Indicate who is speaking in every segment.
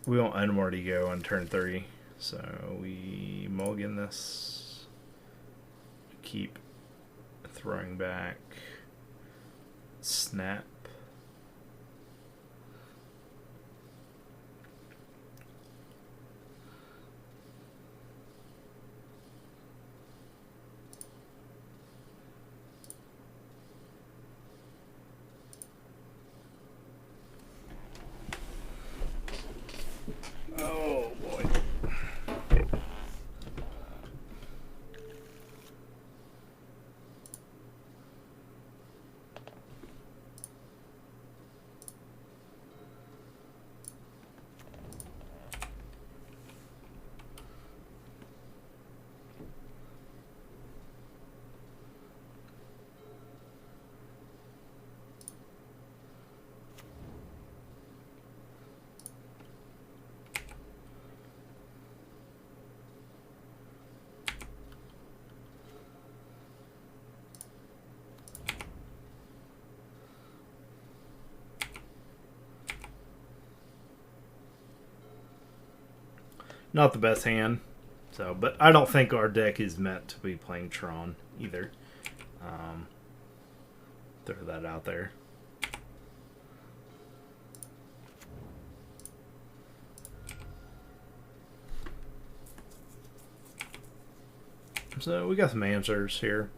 Speaker 1: We won't MTGO on turn 3, so we mulligan this. Keep throwing back. Snap. Oh boy. Not the best hand. So, but I don't think our deck is meant to be playing Tron either. Throw that out there. So we got some answers here.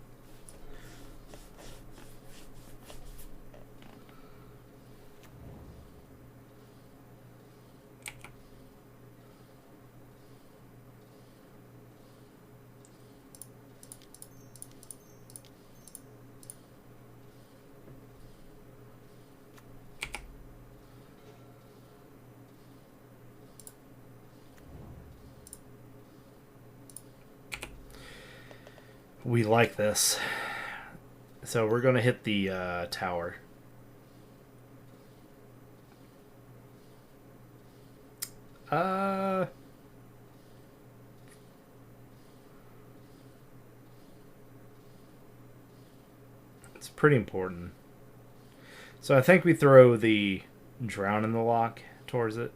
Speaker 1: We like this. So we're going to hit the tower. It's pretty important. So I think we throw the drown in the lock towards it.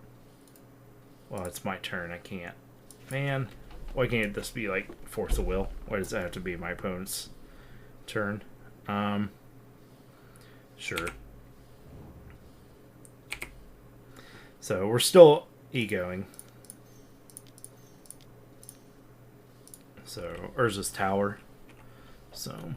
Speaker 1: Well, it's my turn. I can't. Man. Why can't this be like force of will? Why does that have to be my opponent's turn? Sure. So we're still egoing. So Urza's tower. So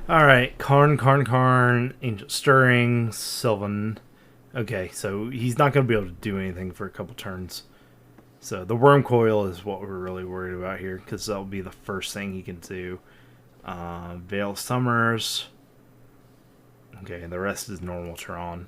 Speaker 1: alright, Karn, Angel Stirring, Sylvan. Okay, so he's not going to be able to do anything for a couple turns. So the Worm Coil is what we're really worried about here, because that'll be the first thing he can do. Veil of Summers. Okay, and the rest is normal Tron.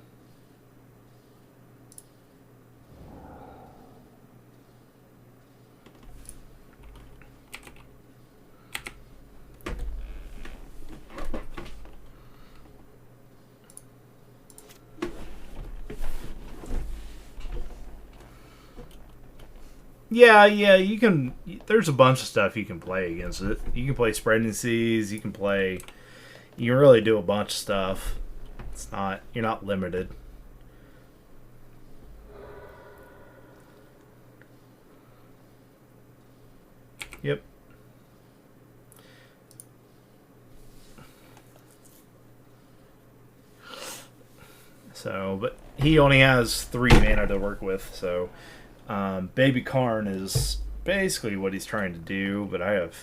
Speaker 1: Yeah, you can. There's a bunch of stuff you can play against it. You can play Spreading Seas. You can play. You can really do a bunch of stuff. It's not. You're not limited. Yep. So, but he only has 3 mana to work with, so. Baby Karn is basically what he's trying to do, but I have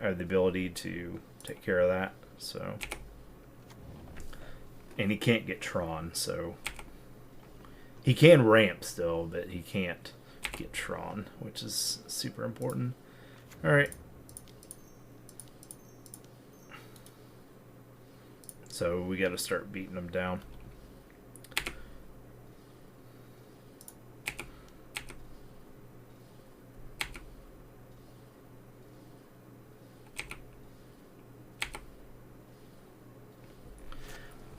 Speaker 1: the ability to take care of that. So, and he can't get Tron, so he can ramp still, but he can't get Tron, which is super important. All right. So we got to start beating him down.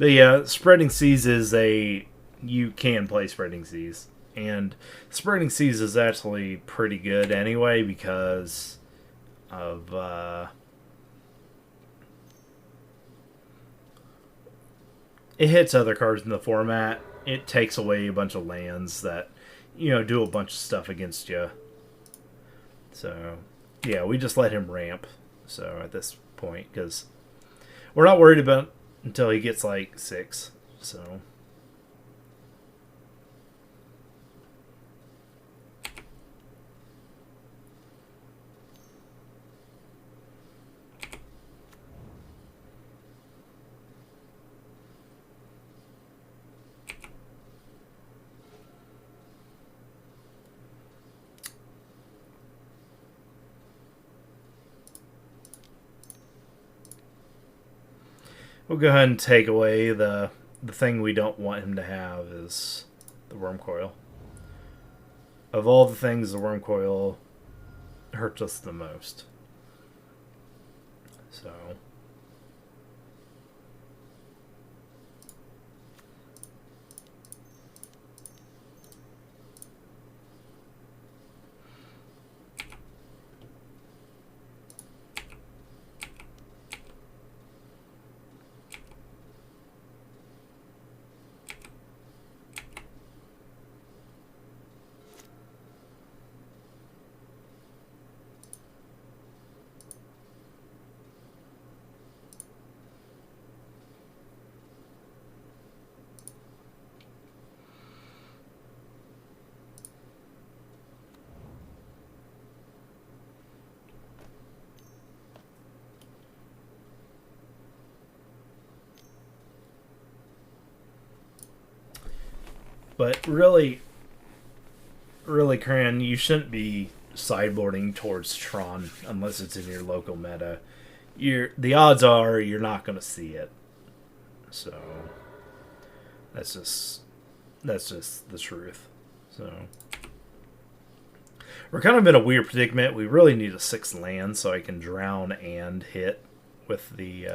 Speaker 1: But yeah, Spreading Seas is a... You can play Spreading Seas. And Spreading Seas is actually pretty good anyway because of... it hits other cards in the format. It takes away a bunch of lands that, do a bunch of stuff against you. So, yeah, we just let him ramp. So, at this point, because we're not worried about until he gets like 6. So... We'll go ahead and take away the thing we don't want him to have is the worm coil. Of all the things, the worm coil hurts us the most. So... But really, Cran, you shouldn't be sideboarding towards Tron unless it's in your local meta. The odds are you're not going to see it. So that's just the truth. So we're kind of in a weird predicament. We really need a 6th land so I can drown and hit with the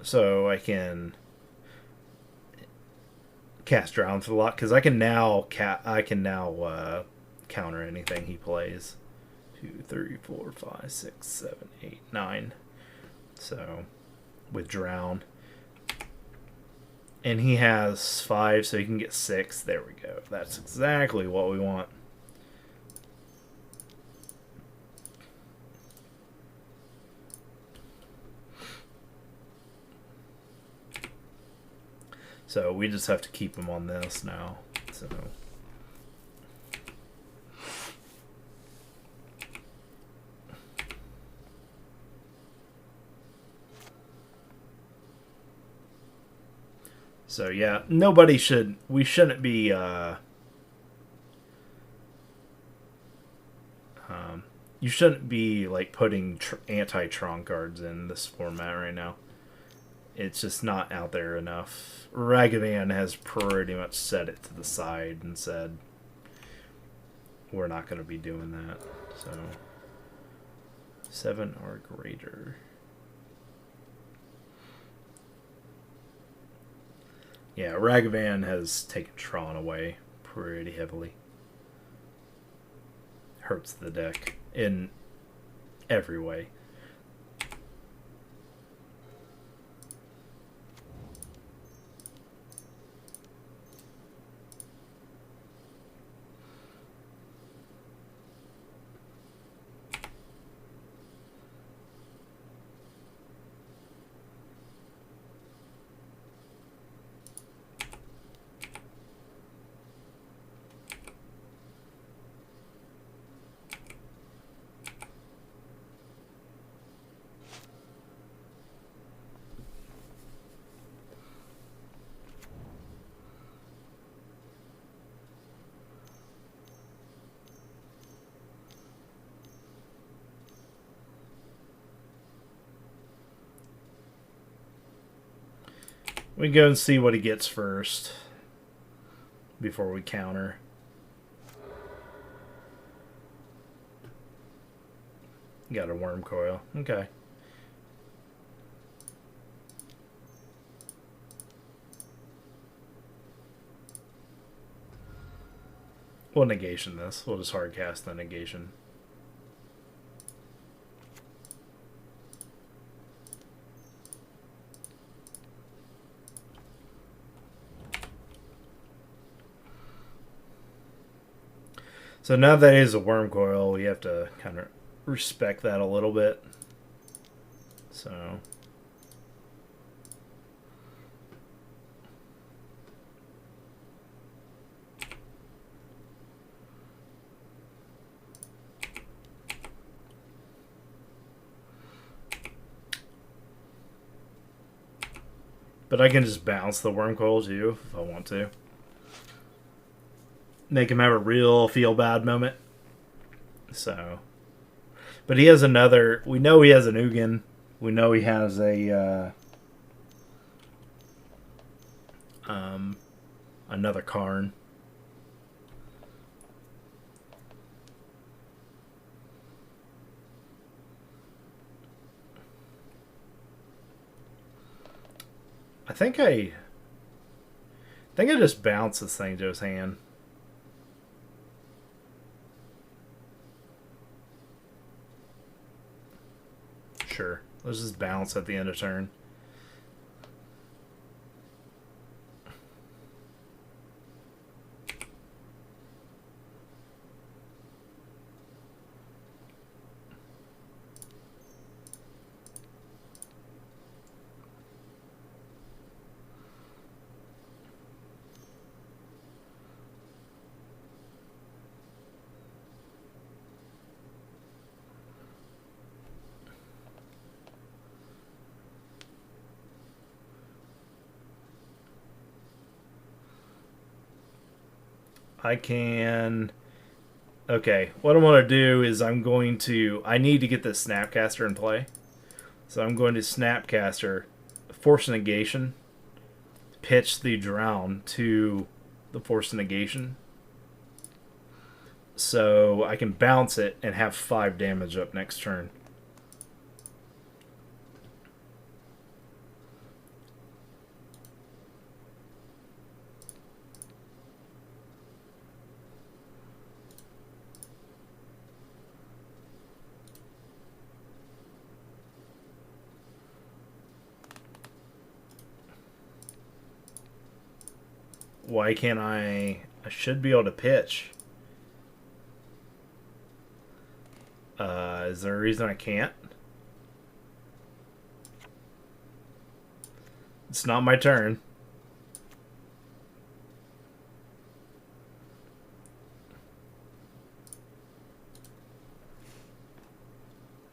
Speaker 1: so I can cast drown for the lot because I can now counter anything he plays. 2, 3, 4, 5, 6, 7, 8, 9. So with drown, and he has 5, so he can get 6. There we go. That's exactly what we want. So we just have to keep him on this now. So yeah, we shouldn't be you shouldn't be like putting anti-Tron cards in this format right now. It's just not out there enough. Ragavan has pretty much set it to the side and said, we're not going to be doing that. So, 7 or greater. Yeah, Ragavan has taken Tron away pretty heavily. Hurts the deck in every way. We can go and see what he gets first before we counter. Got a worm coil. Okay. We'll negation this. We'll just hard cast the negation. So now that it is a worm coil, we have to kind of respect that a little bit. So but I can just bounce the worm coil too if I want to. Make him have a real feel bad moment. So, but he has another. We know he has an Ugin. We know he has a another Karn. I think I just bounce this thing to his hand. Sure. Let's just bounce at the end of turn. I can... Okay, what I'm going to do is I need to get this Snapcaster in play. So I'm going to Snapcaster, Force Negation, pitch the Drown to the Force Negation. So I can bounce it and have 5 damage up next turn. Why can't I should be able to pitch. Is there a reason I can't? It's not my turn.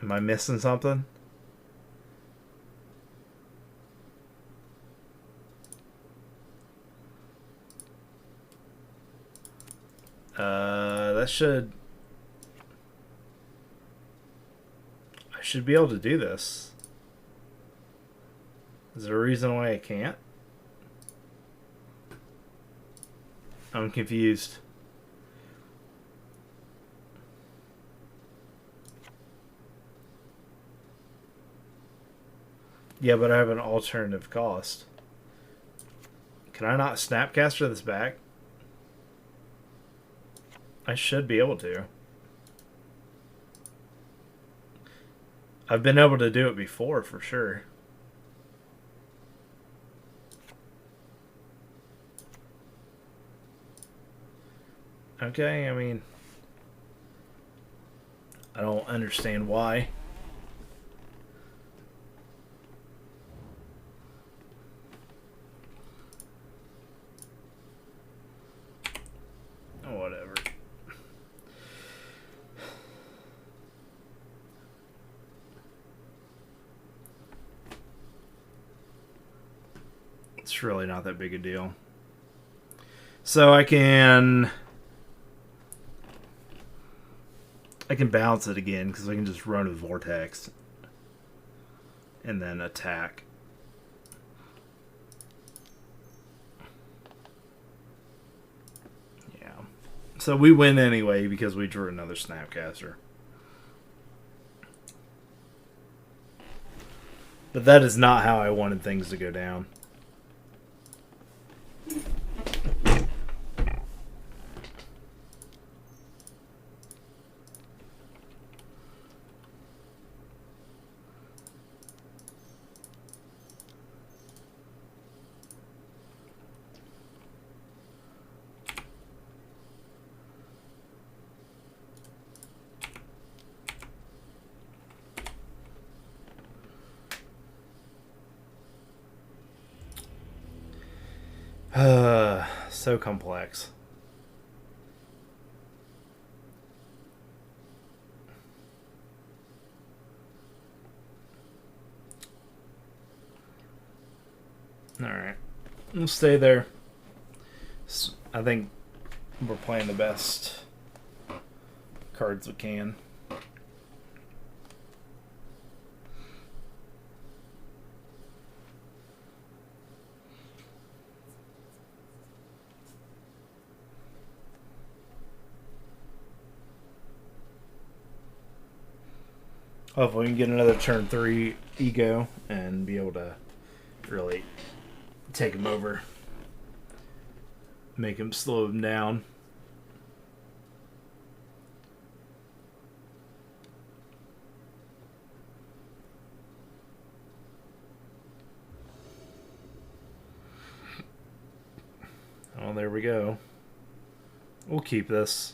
Speaker 1: Am I missing something? That should... I should be able to do this. Is there a reason why I can't? I'm confused. Yeah, but I have an alternative cost. Can I not Snapcaster this back? I should be able to. I've been able to do it before, for sure. Okay, I mean... I don't understand why. Whatever. It's really not that big a deal. So I can bounce it again because I can just run a Vortex and then attack. Yeah. So we win anyway because we drew another Snapcaster. But that is not how I wanted things to go down. So complex. Alright. We'll stay there. I think we're playing the best cards we can. Hopefully we can get another turn 3 ego and be able to really take him over. Make him slow him down. Oh, there we go. We'll keep this.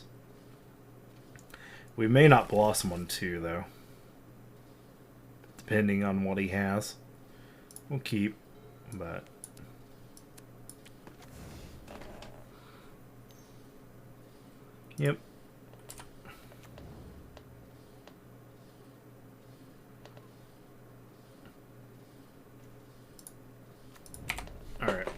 Speaker 1: We may not blossom on 2, though. Depending on what he has. We'll keep, but... Yep. Alright.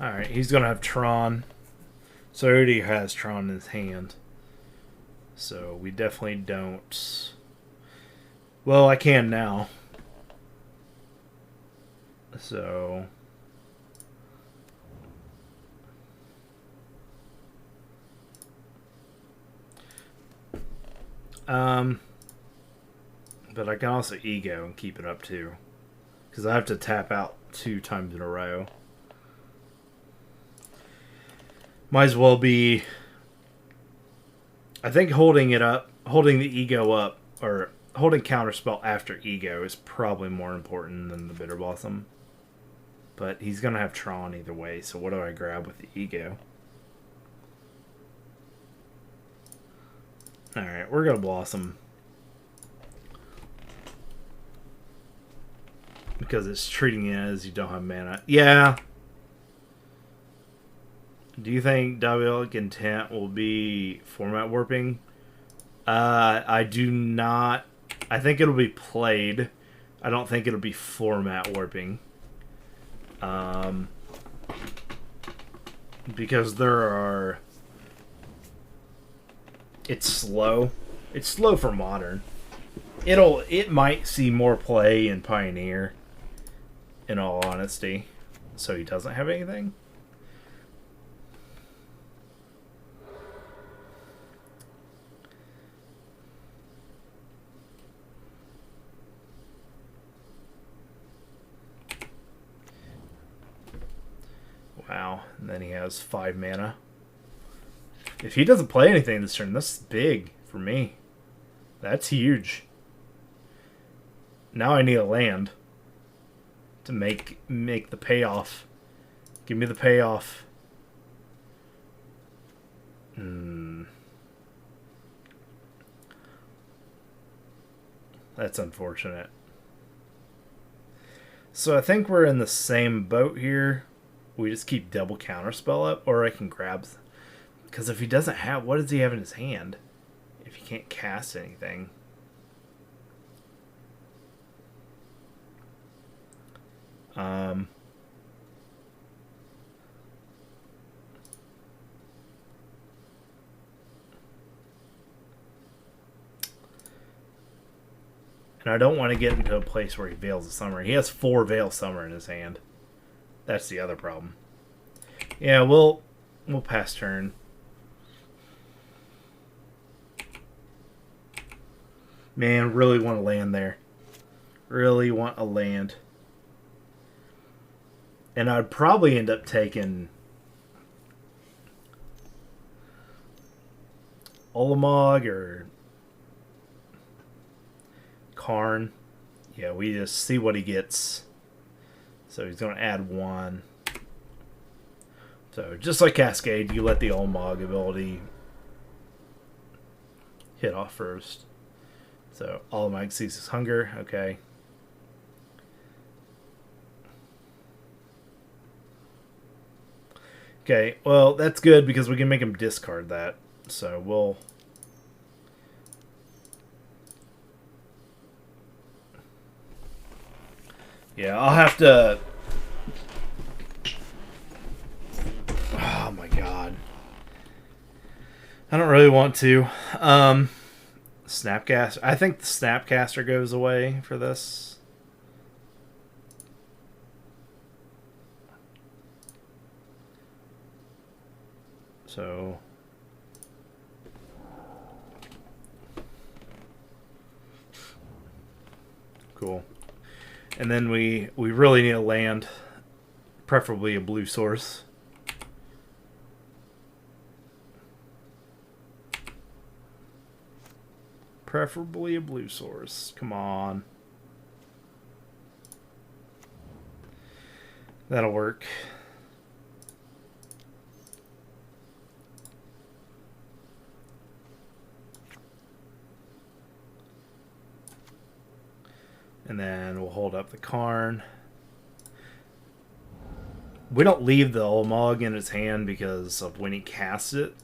Speaker 1: Alright, he's going to have Tron. So he already has Tron in his hand. So we definitely don't... Well, I can now. So... But I can also ego and keep it up too. Because I have to tap out 2 times in a row. Might as well be... I think holding it up, holding the ego up, or holding counterspell after ego is probably more important than the Bitter Blossom. But he's going to have Tron either way, so what do I grab with the ego? Alright, we're going to Blossom. Because it's treating it as you don't have mana. Yeah. Do you think Diabolic Intent will be format warping? I do not. I think it'll be played. I don't think it'll be format warping. Because there are... It's slow. It's slow for Modern. It might see more play in Pioneer, in all honesty. So he doesn't have anything? Wow, and then he has 5 mana. If he doesn't play anything this turn, that's big for me. That's huge. Now I need a land to make the payoff. Give me the payoff. That's unfortunate. So I think we're in the same boat here. We just keep double counterspell up, or I can grab... Because if he doesn't have... What does he have in his hand? If he can't cast anything. And I don't want to get into a place where he Veils the Summer. He has 4 Veil Summer in his hand. That's the other problem. Yeah, we'll pass turn. Man, really want to land there. Really want a land. And I'd probably end up taking Olamog or... Karn. Yeah, we just see what he gets. So he's going to add 1. So just like Cascade, you let the Olmog ability hit off first. So Olmog ceases hunger. Okay. Okay, well, that's good because we can make him discard that. So we'll... Yeah, I'll have to... Oh my god. I don't really want to. Snapcaster. I think the Snapcaster goes away for this. So... Cool. And then we really need a land, preferably a blue source. Preferably a blue source. Come on. That'll work. And then we'll hold up the Karn. We don't leave the Olmog in his hand because of when he casts it,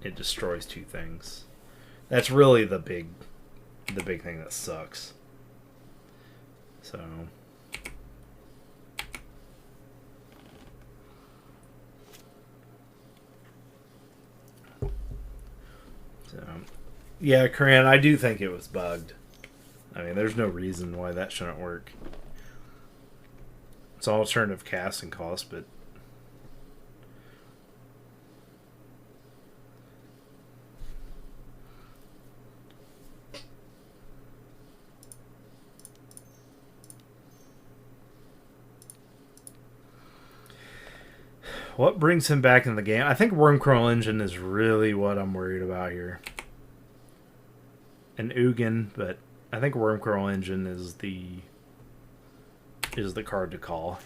Speaker 1: it destroys 2 things. That's really the big thing that sucks. So yeah, Corinne, I do think it was bugged. I mean, there's no reason why that shouldn't work. It's all alternative casting cost, but what brings him back in the game? I think Wormcrow Engine is really what I'm worried about here. And Ugin, but I think Wormcrow Engine is the card to call.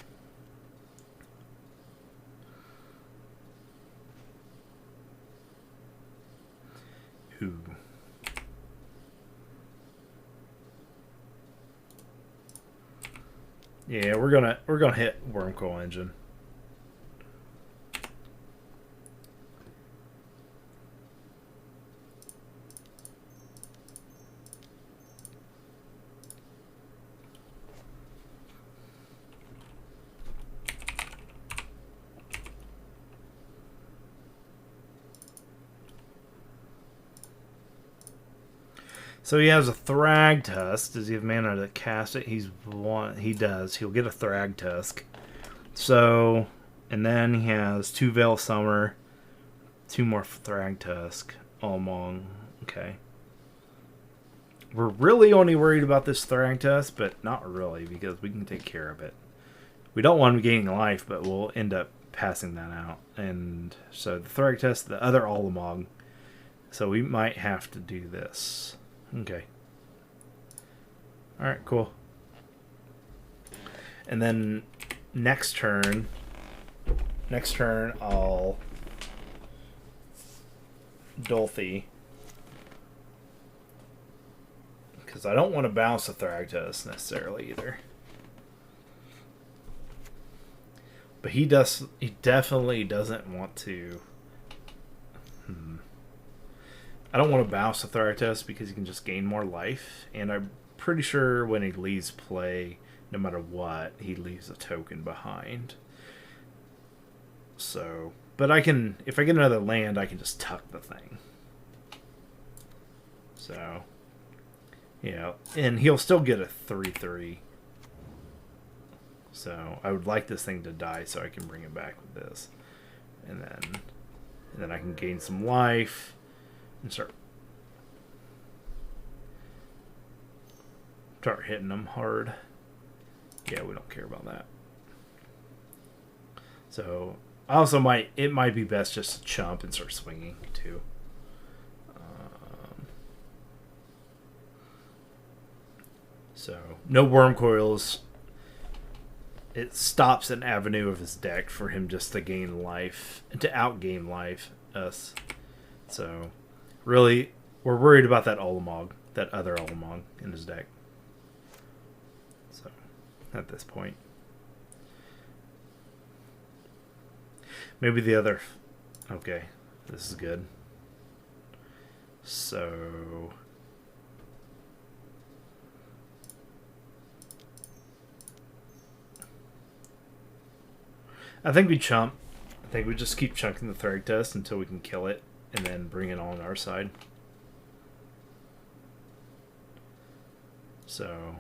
Speaker 1: Ooh. Yeah, we're gonna hit Wormcrow Engine. So he has a Thragtusk. Does he have mana to cast it? He does. He'll get a Thragtusk. So, and then he has 2 Veil Summer, 2 more Thragtusk. Olmog. Okay. We're really only worried about this Thragtusk, but not really because we can take care of it. We don't want him gaining life, but we'll end up passing that out. And so the Thragtusk, the other Olmog. So we might have to do this. Okay. Alright, cool. And then next turn I'll Dolphy. Because I don't want to bounce the Thragtusk necessarily either. But he definitely doesn't want to. I don't want to bounce the Thragtusk because he can just gain more life, and I'm pretty sure when he leaves play, no matter what, he leaves a token behind. So, but I can, if I get another land, I can just tuck the thing. So, yeah, and he'll still get a 3/3. So I would like this thing to die so I can bring it back with this, and then I can gain some life. And start hitting them hard. Yeah, we don't care about that. So, I also it might be best just to chump and start swinging too. So no worm coils. It stops an avenue of his deck for him just to gain life, to outgame life us. So really, we're worried about that Olimog, that other Olimog in his deck. So at this point, maybe the other. Okay, this is good. So I think we chump. I think we just keep chunking the Thragtusk until we can kill it, and then bring it on our side. So,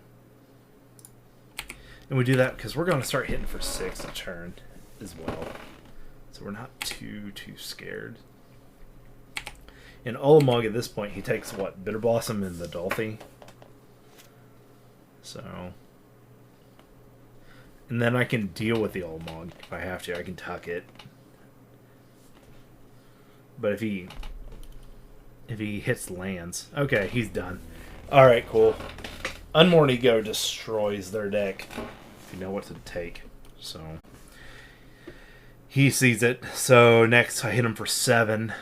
Speaker 1: and we do that because we're going to start hitting for 6 a turn as well. So we're not too scared. And Olimog at this point, he takes what? Bitter Blossom and the Dolphy. So, and then I can deal with the Olimog if I have to. I can tuck it. But if he hits lands, okay, he's done. All right, cool. Unborn Ego destroys their deck if you know what to take. So he sees it. So next I hit him for 7.